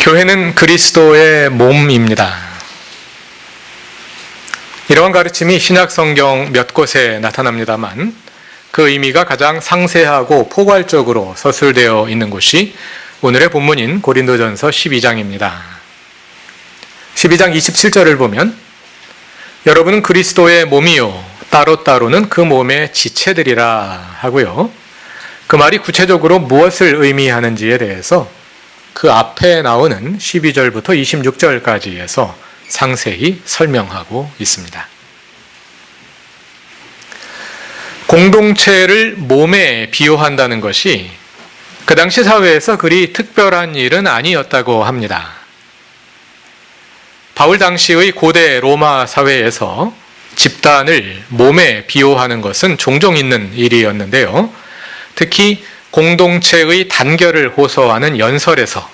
교회는 그리스도의 몸입니다. 이러한 가르침이 신약 성경 몇 곳에 나타납니다만 그 의미가 가장 상세하고 포괄적으로 서술되어 있는 곳이 오늘의 본문인 고린도전서 12장입니다. 12장 27절을 보면 여러분은 그리스도의 몸이요 따로따로는 그 몸의 지체들이라 하고요. 그 말이 구체적으로 무엇을 의미하는지에 대해서 그 앞에 나오는 12절부터 26절까지에서 상세히 설명하고 있습니다. 공동체를 몸에 비유한다는 것이 그 당시 사회에서 그리 특별한 일은 아니었다고 합니다. 바울 당시의 고대 로마 사회에서 집단을 몸에 비유하는 것은 종종 있는 일이었는데요. 특히 공동체의 단결을 호소하는 연설에서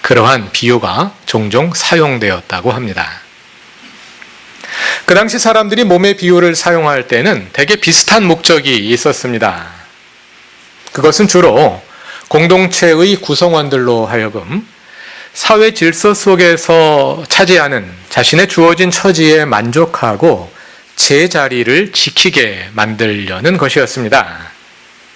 그러한 비유가 종종 사용되었다고 합니다. 그 당시 사람들이 몸의 비유를 사용할 때는 되게 비슷한 목적이 있었습니다. 그것은 주로 공동체의 구성원들로 하여금 사회 질서 속에서 차지하는 자신의 주어진 처지에 만족하고 제자리를 지키게 만들려는 것이었습니다.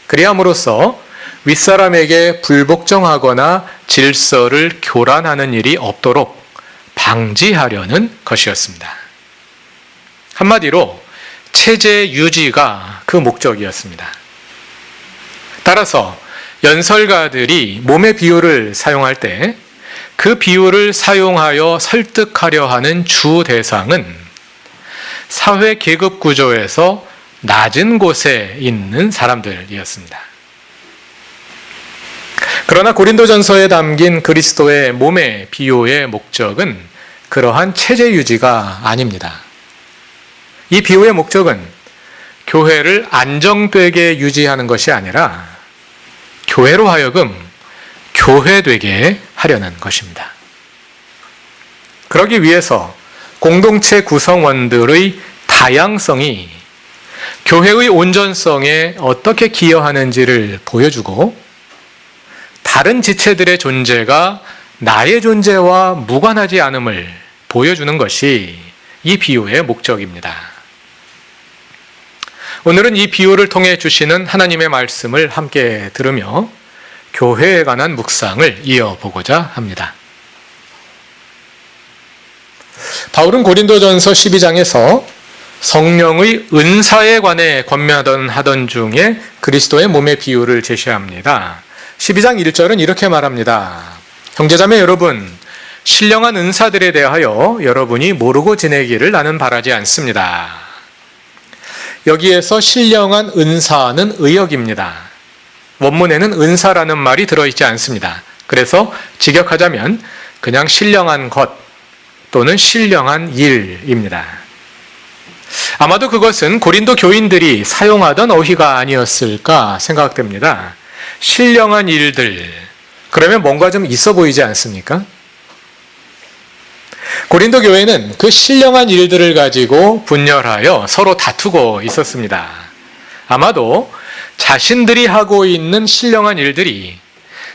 그리함으로써 윗사람에게 불복종하거나 질서를 교란하는 일이 없도록 방지하려는 것이었습니다. 한마디로 체제 유지가 그 목적이었습니다. 따라서 연설가들이 몸의 비유를 사용할 때 그 비유를 사용하여 설득하려 하는 주 대상은 사회 계급 구조에서 낮은 곳에 있는 사람들이었습니다. 그러나 고린도전서에 담긴 그리스도의 몸의 비유의 목적은 그러한 체제 유지가 아닙니다. 이 비유의 목적은 교회를 안정되게 유지하는 것이 아니라 교회로 하여금 교회되게 하려는 것입니다. 그러기 위해서 공동체 구성원들의 다양성이 교회의 온전성에 어떻게 기여하는지를 보여주고 다른 지체들의 존재가 나의 존재와 무관하지 않음을 보여주는 것이 이 비유의 목적입니다. 오늘은 이 비유를 통해 주시는 하나님의 말씀을 함께 들으며 교회에 관한 묵상을 이어보고자 합니다. 바울은 고린도전서 12장에서 성령의 은사에 관해 권면하던 중에 그리스도의 몸의 비유를 제시합니다. 12장 1절은 이렇게 말합니다. 형제자매 여러분, 신령한 은사들에 대하여 여러분이 모르고 지내기를 나는 바라지 않습니다. 여기에서 신령한 은사는 의역입니다. 원문에는 은사라는 말이 들어있지 않습니다. 그래서 직역하자면 그냥 신령한 것 또는 신령한 일입니다. 아마도 그것은 고린도 교인들이 사용하던 어휘가 아니었을까 생각됩니다. 신령한 일들, 그러면 뭔가 좀 있어 보이지 않습니까? 고린도 교회는 그 신령한 일들을 가지고 분열하여 서로 다투고 있었습니다. 아마도 자신들이 하고 있는 신령한 일들이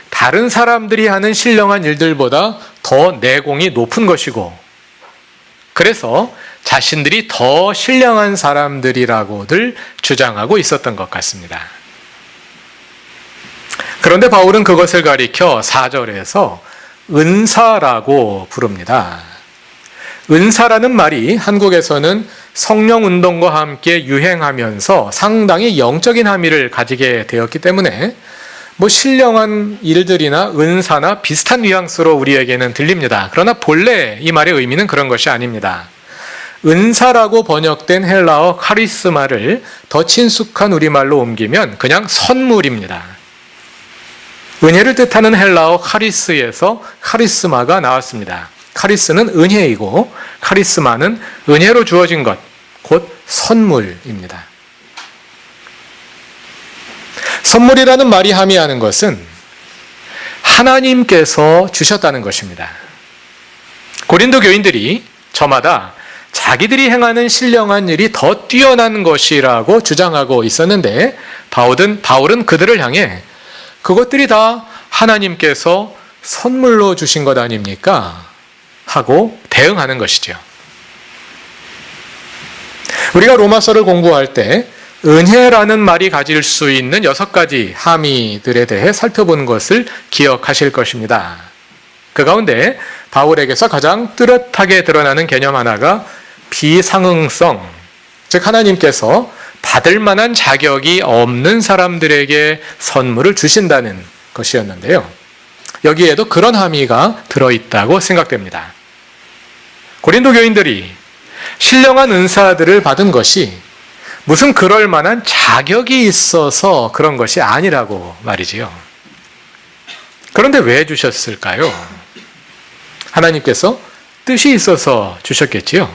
다른 사람들이 하는 신령한 일들보다 더 내공이 높은 것이고 그래서 자신들이 더 신령한 사람들이라고들 주장하고 있었던 것 같습니다. 그런데 바울은 그것을 가리켜 4절에서 은사라고 부릅니다. 은사라는 말이 한국에서는 성령운동과 함께 유행하면서 상당히 영적인 함의를 가지게 되었기 때문에 신령한 일들이나 은사나 비슷한 뉘앙스로 우리에게는 들립니다. 그러나 본래 이 말의 의미는 그런 것이 아닙니다. 은사라고 번역된 헬라어 카리스마를 더 친숙한 우리말로 옮기면 그냥 선물입니다. 은혜를 뜻하는 헬라어 카리스에서 카리스마가 나왔습니다. 카리스는 은혜이고 카리스마는 은혜로 주어진 것, 곧 선물입니다. 선물이라는 말이 함의하는 것은 하나님께서 주셨다는 것입니다. 고린도 교인들이 저마다 자기들이 행하는 신령한 일이 더 뛰어난 것이라고 주장하고 있었는데 바울은 그들을 향해 그것들이 다 하나님께서 선물로 주신 것 아닙니까? 하고 대응하는 것이죠. 우리가 로마서를 공부할 때 은혜라는 말이 가질 수 있는 6가지 함의들에 대해 살펴보는 것을 기억하실 것입니다. 그 가운데 바울에게서 가장 뚜렷하게 드러나는 개념 하나가 비상응성, 즉 하나님께서 받을 만한 자격이 없는 사람들에게 선물을 주신다는 것이었는데요. 여기에도 그런 함의가 들어있다고 생각됩니다. 고린도 교인들이 신령한 은사들을 받은 것이 무슨 그럴 만한 자격이 있어서 그런 것이 아니라고 말이지요. 그런데 왜 주셨을까요? 하나님께서 뜻이 있어서 주셨겠지요.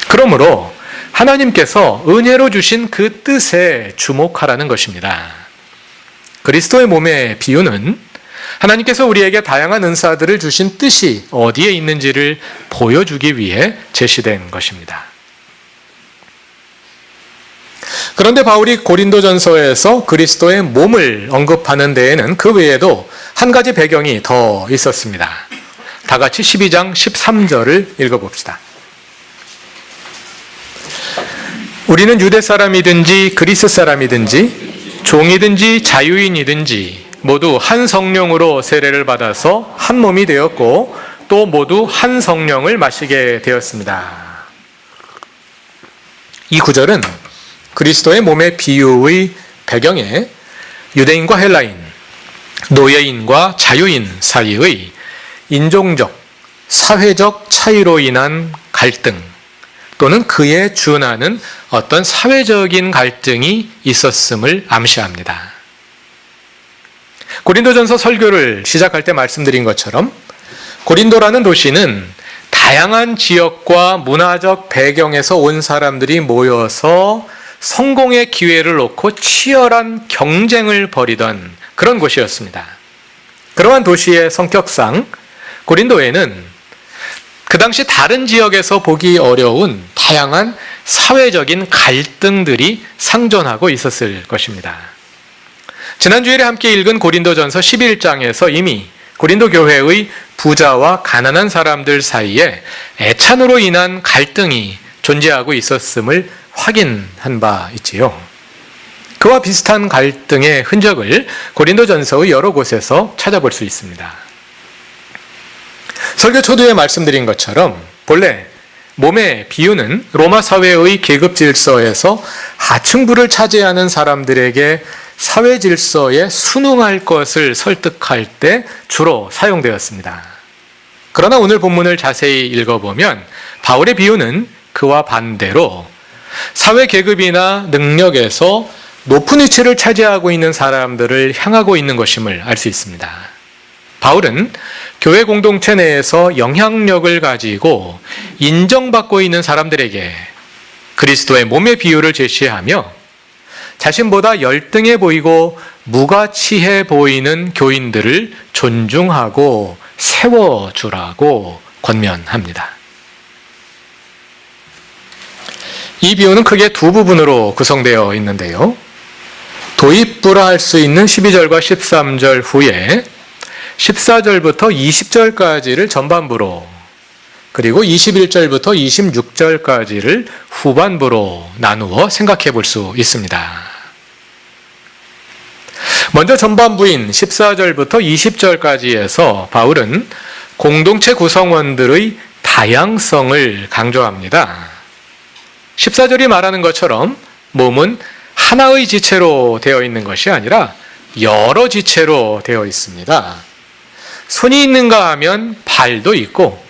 그러므로 하나님께서 은혜로 주신 그 뜻에 주목하라는 것입니다. 그리스도의 몸의 비유는 하나님께서 우리에게 다양한 은사들을 주신 뜻이 어디에 있는지를 보여주기 위해 제시된 것입니다. 그런데 바울이 고린도전서에서 그리스도의 몸을 언급하는 데에는 그 외에도 한 가지 배경이 더 있었습니다. 다 같이 12장 13절을 읽어봅시다. 우리는 유대 사람이든지 그리스 사람이든지 종이든지 자유인이든지 모두 한 성령으로 세례를 받아서 한 몸이 되었고 또 모두 한 성령을 마시게 되었습니다. 이 구절은 그리스도의 몸의 비유의 배경에 유대인과 헬라인, 노예인과 자유인 사이의 인종적, 사회적 차이로 인한 갈등 또는 그에 준하는 어떤 사회적인 갈등이 있었음을 암시합니다. 고린도전서 설교를 시작할 때 말씀드린 것처럼 고린도라는 도시는 다양한 지역과 문화적 배경에서 온 사람들이 모여서 성공의 기회를 놓고 치열한 경쟁을 벌이던 그런 곳이었습니다. 그러한 도시의 성격상 고린도에는 그 당시 다른 지역에서 보기 어려운 다양한 사회적인 갈등들이 상존하고 있었을 것입니다. 지난 주일에 함께 읽은 고린도전서 11장에서 이미 고린도 교회의 부자와 가난한 사람들 사이에 애찬으로 인한 갈등이 존재하고 있었음을 확인한 바 있지요. 그와 비슷한 갈등의 흔적을 고린도전서의 여러 곳에서 찾아볼 수 있습니다. 설교 초두에 말씀드린 것처럼 본래 몸의 비유는 로마 사회의 계급 질서에서 하층부를 차지하는 사람들에게 사회 질서에 순응할 것을 설득할 때 주로 사용되었습니다. 그러나 오늘 본문을 자세히 읽어보면 바울의 비유는 그와 반대로 사회 계급이나 능력에서 높은 위치를 차지하고 있는 사람들을 향하고 있는 것임을 알 수 있습니다. 바울은 교회 공동체 내에서 영향력을 가지고 인정받고 있는 사람들에게 그리스도의 몸의 비유를 제시하며 자신보다 열등해 보이고 무가치해 보이는 교인들을 존중하고 세워주라고 권면합니다. 이 비유는 크게 두 부분으로 구성되어 있는데요. 도입부라 할 수 있는 12절과 13절 후에 14절부터 20절까지를 전반부로 그리고 21절부터 26절까지를 후반부로 나누어 생각해 볼 수 있습니다. 먼저 전반부인 14절부터 20절까지에서 바울은 공동체 구성원들의 다양성을 강조합니다. 14절이 말하는 것처럼 몸은 하나의 지체로 되어 있는 것이 아니라 여러 지체로 되어 있습니다. 손이 있는가 하면 발도 있고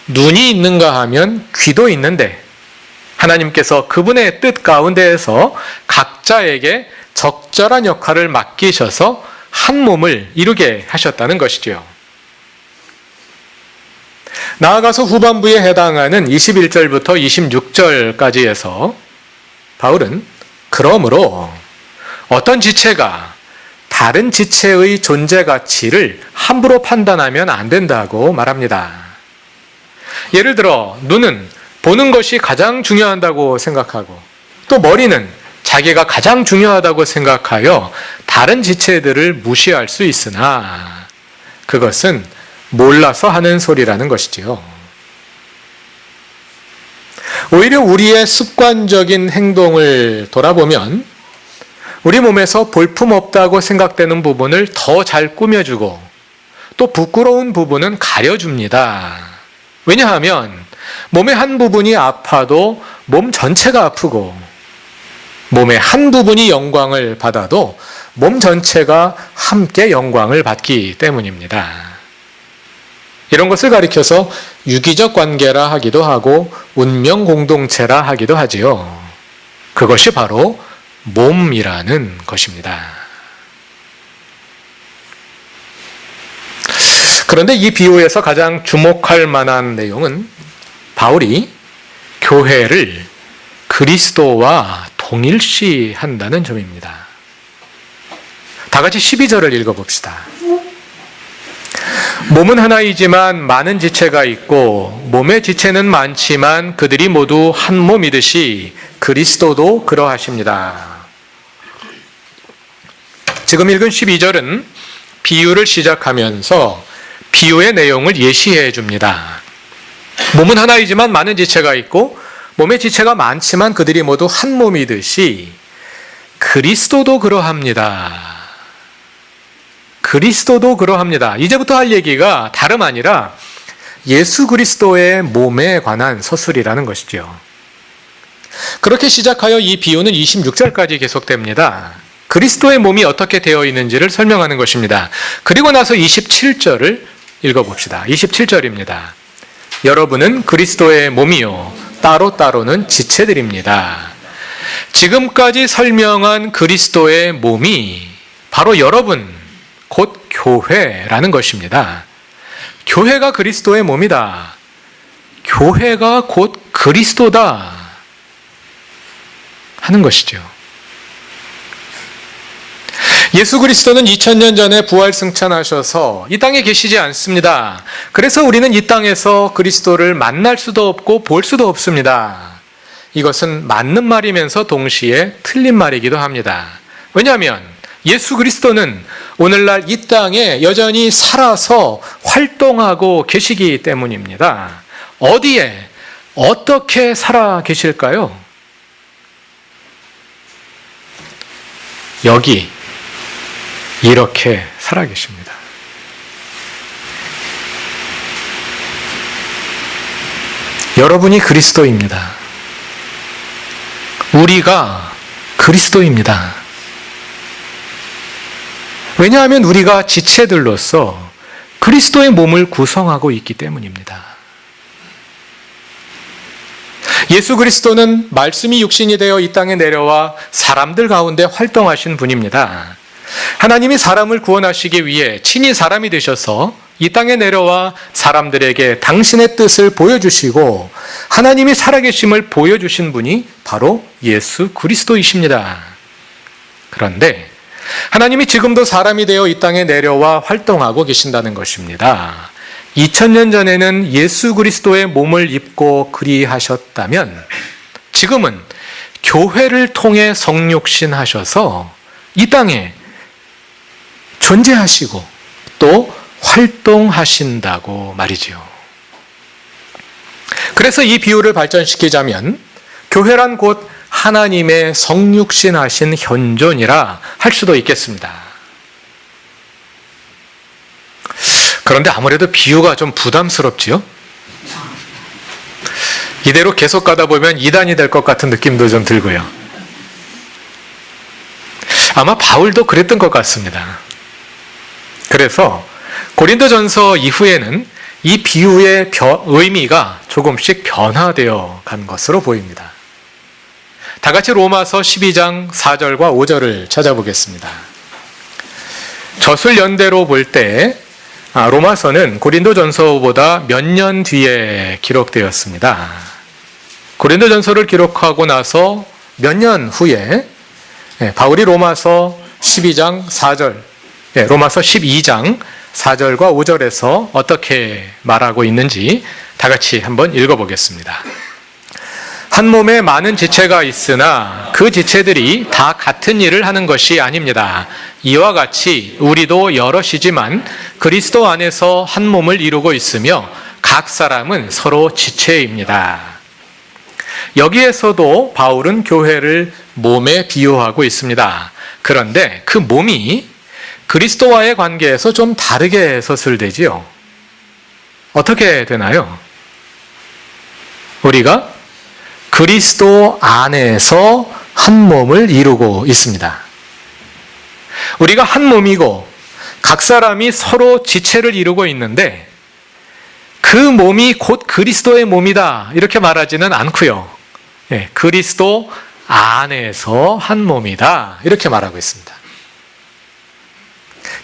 눈이 있는가 하면 귀도 있는데 하나님께서 그분의 뜻 가운데에서 각자에게 적절한 역할을 맡기셔서 한 몸을 이루게 하셨다는 것이지요. 나아가서 후반부에 해당하는 21절부터 26절까지에서 바울은 그러므로 어떤 지체가 다른 지체의 존재 가치를 함부로 판단하면 안 된다고 말합니다. 예를 들어 눈은 보는 것이 가장 중요하다고 생각하고 또 머리는 자기가 가장 중요하다고 생각하여 다른 지체들을 무시할 수 있으나 그것은 몰라서 하는 소리라는 것이지요. 오히려 우리의 습관적인 행동을 돌아보면 우리 몸에서 볼품없다고 생각되는 부분을 더 잘 꾸며주고 또 부끄러운 부분은 가려줍니다. 왜냐하면 몸의 한 부분이 아파도 몸 전체가 아프고 몸의 한 부분이 영광을 받아도 몸 전체가 함께 영광을 받기 때문입니다. 이런 것을 가리켜서 유기적 관계라 하기도 하고 운명 공동체라 하기도 하지요. 그것이 바로 몸이라는 것입니다. 그런데 이 비유에서 가장 주목할 만한 내용은 바울이 교회를 그리스도와 동일시한다는 점입니다. 다 같이 12절을 읽어봅시다. 몸은 하나이지만 많은 지체가 있고 몸의 지체는 많지만 그들이 모두 한 몸이듯이 그리스도도 그러하십니다. 지금 읽은 12절은 비유를 시작하면서 비유의 내용을 예시해 줍니다. 몸은 하나이지만 많은 지체가 있고 몸의 지체가 많지만 그들이 모두 한 몸이듯이 그리스도도 그러합니다. 그리스도도 그러합니다. 이제부터 할 얘기가 다름 아니라 예수 그리스도의 몸에 관한 서술이라는 것이죠. 그렇게 시작하여 이 비유는 26절까지 계속됩니다. 그리스도의 몸이 어떻게 되어 있는지를 설명하는 것입니다. 그리고 나서 27절을 읽어봅시다. 27절입니다. 여러분은 그리스도의 몸이요 따로따로는 지체들입니다. 지금까지 설명한 그리스도의 몸이 바로 여러분, 곧 교회라는 것입니다. 교회가 그리스도의 몸이다. 교회가 곧 그리스도다 하는 것이죠. 예수 그리스도는 2000년 전에 부활 승천하셔서 이 땅에 계시지 않습니다. 그래서 우리는 이 땅에서 그리스도를 만날 수도 없고 볼 수도 없습니다. 이것은 맞는 말이면서 동시에 틀린 말이기도 합니다. 왜냐하면 예수 그리스도는 오늘날 이 땅에 여전히 살아서 활동하고 계시기 때문입니다. 어디에 어떻게 살아 계실까요? 여기 이렇게 살아 계십니다. 여러분이 그리스도입니다. 우리가 그리스도입니다. 왜냐하면 우리가 지체들로서 그리스도의 몸을 구성하고 있기 때문입니다. 예수 그리스도는 말씀이 육신이 되어 이 땅에 내려와 사람들 가운데 활동하신 분입니다. 하나님이 사람을 구원하시기 위해 친히 사람이 되셔서 이 땅에 내려와 사람들에게 당신의 뜻을 보여주시고 하나님이 살아계심을 보여주신 분이 바로 예수 그리스도이십니다. 그런데 하나님이 지금도 사람이 되어 이 땅에 내려와 활동하고 계신다는 것입니다. 2000년 전에는 예수 그리스도의 몸을 입고 그리하셨다면 지금은 교회를 통해 성육신하셔서 이 땅에 존재하시고 또 활동하신다고 말이지요. 그래서 이 비유를 발전시키자면 교회란 곧 하나님의 성육신하신 현존이라 할 수도 있겠습니다. 그런데 아무래도 비유가 좀 부담스럽지요? 이대로 계속 가다 보면 이단이 될 것 같은 느낌도 좀 들고요. 아마 바울도 그랬던 것 같습니다. 그래서 고린도전서 이후에는 이 비유의 의미가 조금씩 변화되어 간 것으로 보입니다. 다 같이 로마서 12장 4절과 5절을 찾아보겠습니다. 저술 연대로 볼 때 로마서는 고린도전서보다 몇 년 뒤에 기록되었습니다. 고린도전서를 기록하고 나서 몇 년 후에 바울이 로마서 12장 4절, 로마서 12장 4절과 5절에서 어떻게 말하고 있는지 다 같이 한번 읽어보겠습니다. 한 몸에 많은 지체가 있으나 그 지체들이 다 같은 일을 하는 것이 아닙니다. 이와 같이 우리도 여럿이지만 그리스도 안에서 한 몸을 이루고 있으며 각 사람은 서로 지체입니다. 여기에서도 바울은 교회를 몸에 비유하고 있습니다. 그런데 그 몸이 그리스도와의 관계에서 좀 다르게 서술되지요. 어떻게 되나요? 우리가 그리스도 안에서 한 몸을 이루고 있습니다. 우리가 한 몸이고 각 사람이 서로 지체를 이루고 있는데 그 몸이 곧 그리스도의 몸이다 이렇게 말하지는 않고요. 그리스도 안에서 한 몸이다 이렇게 말하고 있습니다.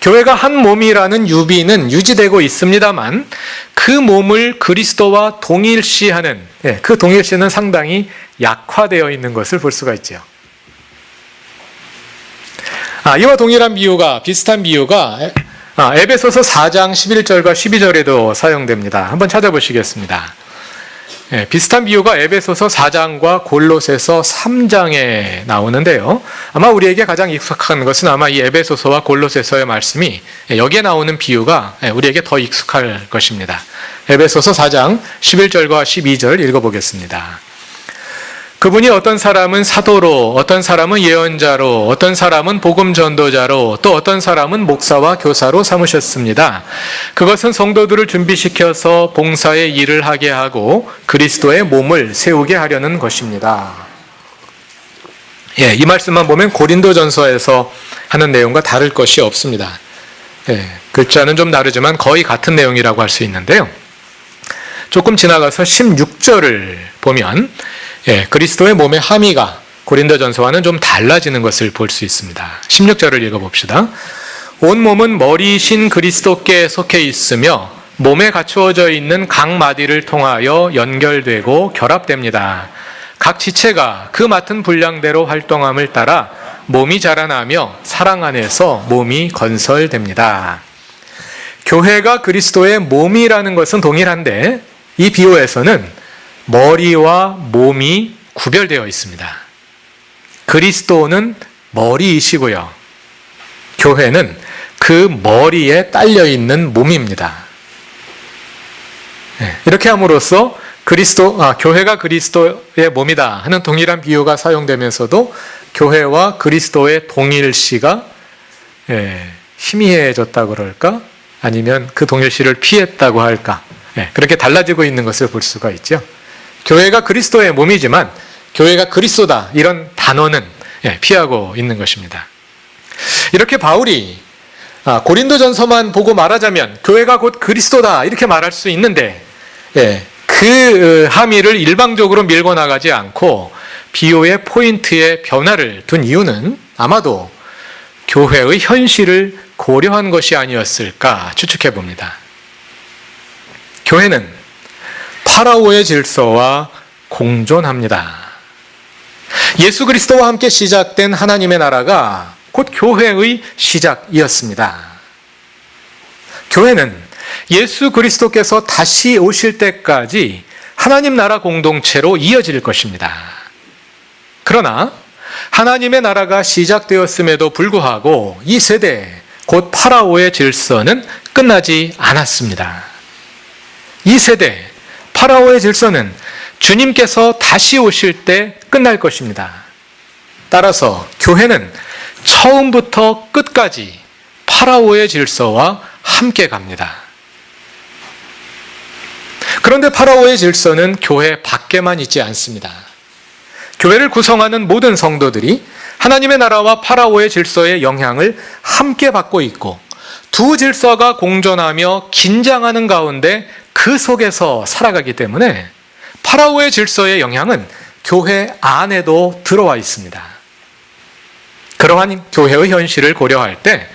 교회가 한 몸이라는 유비는 유지되고 있습니다만 그 몸을 그리스도와 동일시하는 그 동일시는 상당히 약화되어 있는 것을 볼 수가 있죠. 이와 동일한 비유가 비슷한 비유가 에베소서 4장 11절과 12절에도 사용됩니다. 한번 찾아보시겠습니다. 비슷한 비유가 에베소서 4장과 골로새서 3장에 나오는데요. 아마 우리에게 가장 익숙한 것은 아마 이 에베소서와 골로새서의 말씀이 여기에 나오는 비유가 우리에게 더 익숙할 것입니다. 에베소서 4장 11절과 12절 읽어보겠습니다. 그분이 어떤 사람은 사도로, 어떤 사람은 예언자로, 어떤 사람은 복음 전도자로, 또 어떤 사람은 목사와 교사로 삼으셨습니다. 그것은 성도들을 준비시켜서 봉사의 일을 하게 하고 그리스도의 몸을 세우게 하려는 것입니다. 이 말씀만 보면 고린도전서에서 하는 내용과 다를 것이 없습니다. 글자는 좀 다르지만 거의 같은 내용이라고 할 수 있는데요. 조금 지나가서 16절을 보면 그리스도의 몸의 함의가 고린도전서와는 좀 달라지는 것을 볼 수 있습니다. 16절을 읽어봅시다. 온 몸은 머리이신 그리스도께 속해 있으며 몸에 갖추어져 있는 각 마디를 통하여 연결되고 결합됩니다. 각 지체가 그 맡은 분량대로 활동함을 따라 몸이 자라나며 사랑 안에서 몸이 건설됩니다. 교회가 그리스도의 몸이라는 것은 동일한데 이 비유에서는 머리와 몸이 구별되어 있습니다. 그리스도는 머리이시고요. 교회는 그 머리에 딸려 있는 몸입니다. 이렇게 함으로써 교회가 그리스도의 몸이다 하는 동일한 비유가 사용되면서도 교회와 그리스도의 동일시가 희미해졌다고 그럴까? 아니면 그 동일시를 피했다고 할까? 그렇게 달라지고 있는 것을 볼 수가 있죠. 교회가 그리스도의 몸이지만 교회가 그리스도다 이런 단어는 피하고 있는 것입니다. 이렇게 바울이 고린도전서만 보고 말하자면 교회가 곧 그리스도다 이렇게 말할 수 있는데 그 함의를 일방적으로 밀고 나가지 않고 비유의 포인트에 변화를 둔 이유는 아마도 교회의 현실을 고려한 것이 아니었을까 추측해 봅니다. 교회는 파라오의 질서와 공존합니다. 예수 그리스도와 함께 시작된 하나님의 나라가 곧 교회의 시작이었습니다. 교회는 예수 그리스도께서 다시 오실 때까지 하나님 나라 공동체로 이어질 것입니다. 그러나 하나님의 나라가 시작되었음에도 불구하고 이 세대, 곧 파라오의 질서는 끝나지 않았습니다. 이 세대, 파라오의 질서는 주님께서 다시 오실 때 끝날 것입니다. 따라서 교회는 처음부터 끝까지 파라오의 질서와 함께 갑니다. 그런데 파라오의 질서는 교회 밖에만 있지 않습니다. 교회를 구성하는 모든 성도들이 하나님의 나라와 파라오의 질서의 영향을 함께 받고 있고 두 질서가 공존하며 긴장하는 가운데 그 속에서 살아가기 때문에 파라오의 질서의 영향은 교회 안에도 들어와 있습니다. 그러한 교회의 현실을 고려할 때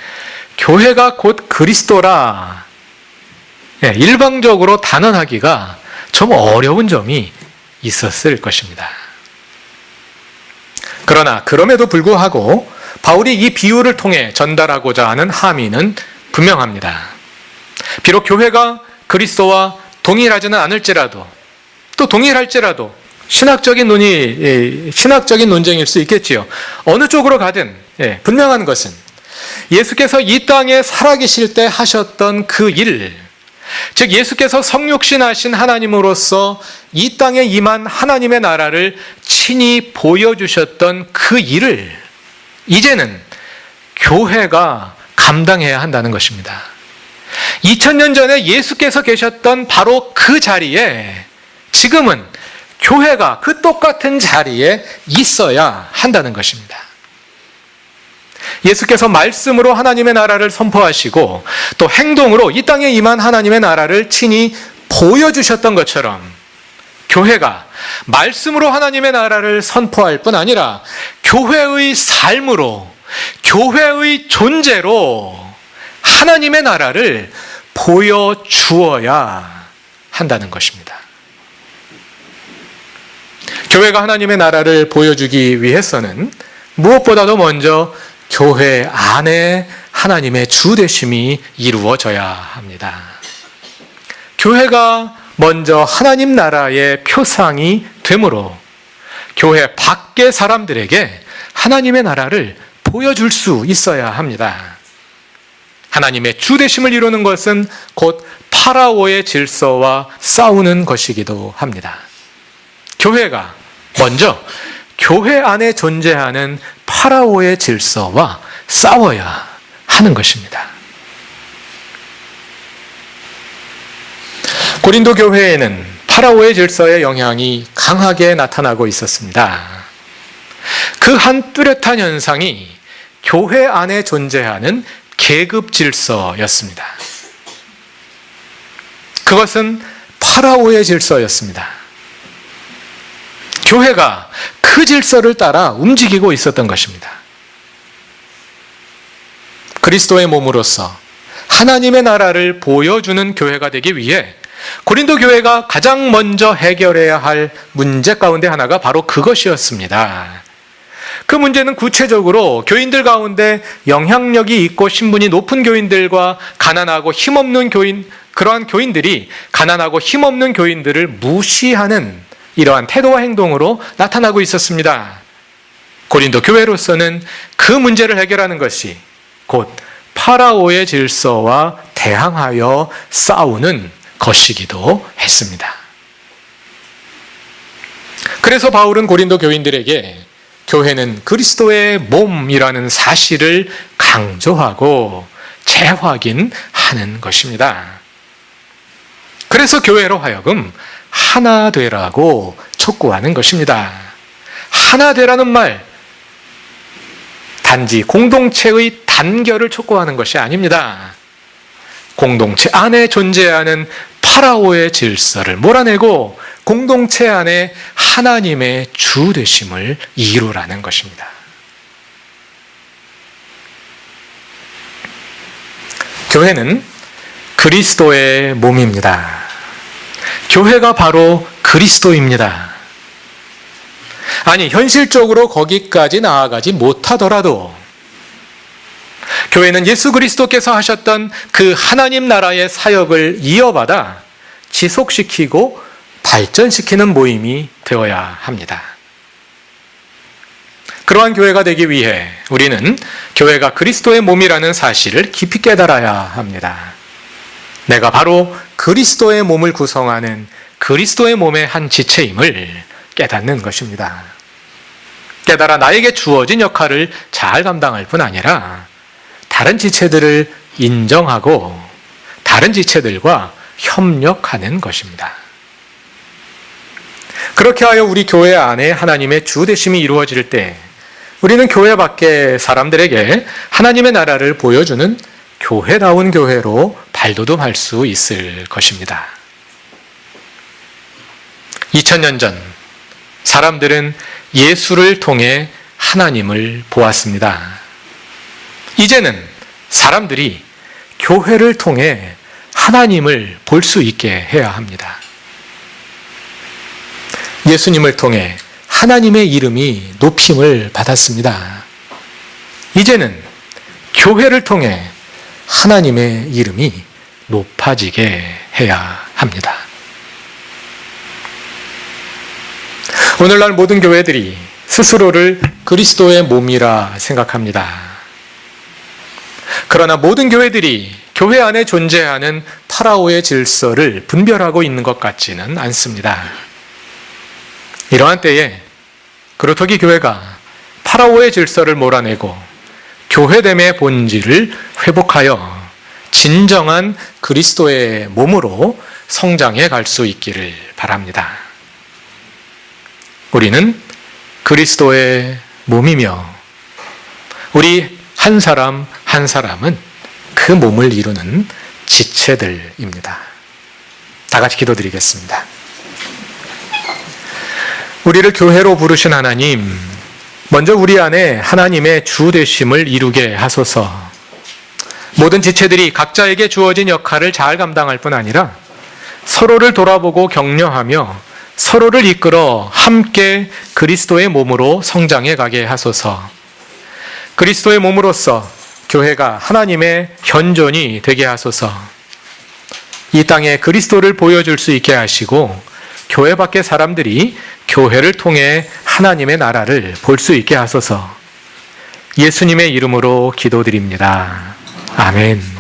교회가 곧 그리스도라 일방적으로 단언하기가 좀 어려운 점이 있었을 것입니다. 그러나 그럼에도 불구하고 바울이 이 비유를 통해 전달하고자 하는 함의는 분명합니다. 비록 교회가 그리스도와 동일하지는 않을지라도 또 동일할지라도 신학적인 논쟁일 수 있겠지요. 어느 쪽으로 가든 분명한 것은 예수께서 이 땅에 살아계실 때 하셨던 그 일, 즉 예수께서 성육신하신 하나님으로서 이 땅에 임한 하나님의 나라를 친히 보여주셨던 그 일을 이제는 교회가 감당해야 한다는 것입니다. 2000년 전에 예수께서 계셨던 바로 그 자리에 지금은 교회가 그 똑같은 자리에 있어야 한다는 것입니다. 예수께서 말씀으로 하나님의 나라를 선포하시고 또 행동으로 이 땅에 임한 하나님의 나라를 친히 보여주셨던 것처럼 교회가 말씀으로 하나님의 나라를 선포할 뿐 아니라 교회의 삶으로, 교회의 존재로 하나님의 나라를 보여주어야 한다는 것입니다. 교회가 하나님의 나라를 보여주기 위해서는 무엇보다도 먼저 교회 안에 하나님의 주되심이 이루어져야 합니다. 교회가 먼저 하나님 나라의 표상이 되므로 교회 밖의 사람들에게 하나님의 나라를 보여줄 수 있어야 합니다. 하나님의 주되심을 이루는 것은 곧 파라오의 질서와 싸우는 것이기도 합니다. 교회가 먼저 교회 안에 존재하는 파라오의 질서와 싸워야 하는 것입니다. 고린도 교회에는 파라오의 질서의 영향이 강하게 나타나고 있었습니다. 그 한 뚜렷한 현상이 교회 안에 존재하는 계급 질서였습니다. 그것은 파라오의 질서였습니다. 교회가 그 질서를 따라 움직이고 있었던 것입니다. 그리스도의 몸으로서 하나님의 나라를 보여주는 교회가 되기 위해 고린도 교회가 가장 먼저 해결해야 할 문제 가운데 하나가 바로 그것이었습니다. 그 문제는 구체적으로 교인들 가운데 영향력이 있고 신분이 높은 교인들과 가난하고 힘없는 교인, 그러한 교인들이 가난하고 힘없는 교인들을 무시하는 이러한 태도와 행동으로 나타나고 있었습니다. 고린도 교회로서는 그 문제를 해결하는 것이 곧 파라오의 질서와 대항하여 싸우는 것이기도 했습니다. 그래서 바울은 고린도 교인들에게 교회는 그리스도의 몸이라는 사실을 강조하고 재확인하는 것입니다. 그래서 교회로 하여금 하나 되라고 촉구하는 것입니다. 하나 되라는 말, 단지 공동체의 단결을 촉구하는 것이 아닙니다. 공동체 안에 존재하는 파라오의 질서를 몰아내고 공동체 안에 하나님의 주되심을 이루라는 것입니다. 교회는 그리스도의 몸입니다. 교회가 바로 그리스도입니다. 아니, 현실적으로 거기까지 나아가지 못하더라도 교회는 예수 그리스도께서 하셨던 그 하나님 나라의 사역을 이어받아 지속시키고 발전시키는 모임이 되어야 합니다. 그러한 교회가 되기 위해 우리는 교회가 그리스도의 몸이라는 사실을 깊이 깨달아야 합니다. 내가 바로 그리스도의 몸을 구성하는 그리스도의 몸의 한 지체임을 깨닫는 것입니다. 깨달아 나에게 주어진 역할을 잘 감당할 뿐 아니라 다른 지체들을 인정하고 다른 지체들과 협력하는 것입니다. 그렇게 하여 우리 교회 안에 하나님의 주되심이 이루어질 때 우리는 교회 밖의 사람들에게 하나님의 나라를 보여주는 교회다운 교회로 발돋움할 수 있을 것입니다. 2000년 전 사람들은 예수를 통해 하나님을 보았습니다. 이제는 사람들이 교회를 통해 하나님을 볼 수 있게 해야 합니다. 예수님을 통해 하나님의 이름이 높임을 받았습니다. 이제는 교회를 통해 하나님의 이름이 높아지게 해야 합니다. 오늘날 모든 교회들이 스스로를 그리스도의 몸이라 생각합니다. 그러나 모든 교회들이 교회 안에 존재하는 파라오의 질서를 분별하고 있는 것 같지는 않습니다. 이러한 때에 그루터기 교회가 파라오의 질서를 몰아내고 교회됨의 본질을 회복하여 진정한 그리스도의 몸으로 성장해 갈 수 있기를 바랍니다. 우리는 그리스도의 몸이며 우리 한 사람 한 사람은 그 몸을 이루는 지체들입니다. 다 같이 기도드리겠습니다. 우리를 교회로 부르신 하나님, 먼저 우리 안에 하나님의 주 되심을 이루게 하소서. 모든 지체들이 각자에게 주어진 역할을 잘 감당할 뿐 아니라 서로를 돌아보고 격려하며 서로를 이끌어 함께 그리스도의 몸으로 성장해 가게 하소서. 그리스도의 몸으로서 교회가 하나님의 현존이 되게 하소서. 이 땅에 그리스도를 보여줄 수 있게 하시고 교회 밖의 사람들이 교회를 통해 하나님의 나라를 볼 수 있게 하소서. 예수님의 이름으로 기도드립니다. 아멘.